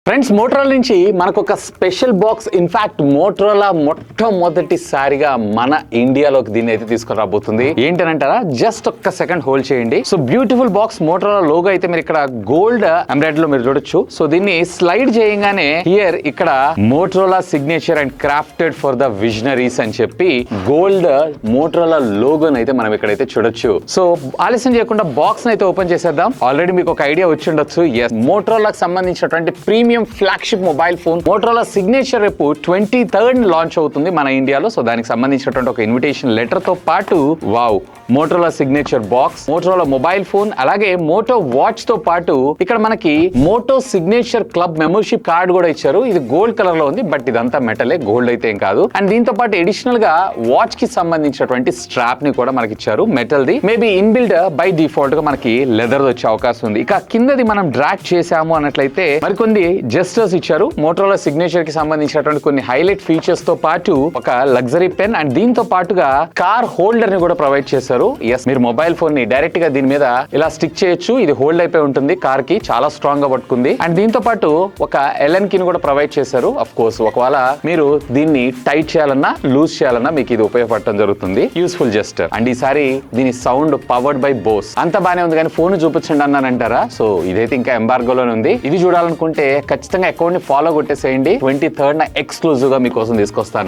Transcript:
Friends, Motorola నుంచి మనకు ఒక స్పెషల్ బాక్స్. ఇన్ఫాక్ట్ మోటరోలా మొట్టమొదటిసారిగా మన ఇండియాలోకి దీన్ని అయితే తీసుకురాబోతుంది. ఏంటనంటారా? జస్ట్ ఒక్క సెకండ్ హోల్డ్ చేయండి. So beautiful box, Motorola logo అయితే మీరు ఇక్కడ గోల్డ్ ఎంబ్రాయిడరీ లో మీరు చూడొచ్చు. సో దీన్ని స్లైడ్ చేయగానే హియర్ ఇక్కడ Motorola signature and crafted for the visionaries అని చెప్పి గోల్డ్ మోటరోలా లోగోని అయితే మనం ఇక్కడైతే చూడొచ్చు. సో ఆలస్యం చేయకుండా బాక్స్ అయితే ఓపెన్ చేసేద్దాం. ఆల్రెడీ మీకు ఒక ఐడియా వచ్చి ఉండొచ్చు. మోటరోలాకి సంబంధించినటువంటి premium flagship mobile phone Motorola signature రేపు 23rd లాంచ్ అవుతుంది మన ఇండియాలో. సో దానికి సంబంధించినటువంటి ఒక ఇన్విటేషన్ లెటర్ తో పాటు wow Motorola signature box, Motorola mobile phone, అలాగే మోటో వాచ్ తో పాటు ఇక్కడ మనకి Moto signature club membership card కూడా ఇచ్చారు. ఇది గోల్డ్ కలర్ లో ఉంది, బట్ ఇదంతా మెటలే, గోల్డ్ అయితే ఏం కాదు. అండ్ దీంతో పాటు అడిషనల్ గా వాచ్ కి సంబంధించినటువంటి స్ట్రాప్ ని కూడా మనకి ఇచ్చారు, metal the. Maybe inbuilt by default గా మనకి లెదర్ వచ్చే అవకాశం ఉంది. ఇక కిందది మనం డ్రాగ్ చేసాము అన్నట్లయితే మరికొన్ని జెస్టర్స్ ఇచ్చారు. మోటరోలా సిగ్నేచర్ కి సంబంధించినటువంటి కొన్ని హైలైట్ ఫీచర్స్ తో పాటు ఒక లగ్జరీ పెన్ అండ్ దీంతో పాటుగా కార్ హోల్డర్ ని కూడా ప్రొవైడ్ చేశారు. మీరు మొబైల్ ఫోన్ ని డైరెక్ట్ గా దీని మీద ఇలా స్టిక్ చేయొచ్చు. ఇది హోల్డ్ అయిపోయి ఉంటుంది, కార్ కి చాలా స్ట్రాంగ్ గా పట్టుకుంది. అండ్ దీంతో పాటు ఒక ఎల్ఎన్ కి కూడా ప్రొవైడ్ చేశారు. అఫ్ కోర్స్ ఒకవేళ మీరు దీన్ని టైట్ చేయాలన్నా లూజ్ చేయాలన్నా మీకు ఇది ఉపయోగపడటం జరుగుతుంది. Useful gesture. అండ్ ఈసారి దీని సౌండ్ పవర్డ్ బై బోస్. అంత బానే ఉంది, కానీ ఫోన్ చూపించండి అన్నానంటారా? సో ఇదైతే ఇంకా ఎంబార్గోలోనే ఉంది. ఇది చూడాలనుకుంటే ఖచ్చితంగా అకౌంట్ ని ఫాలో కొట్టేసేయండి. 23rd ఎక్స్క్లూజివ్ గా మీకోసం తీసుకొస్తాను.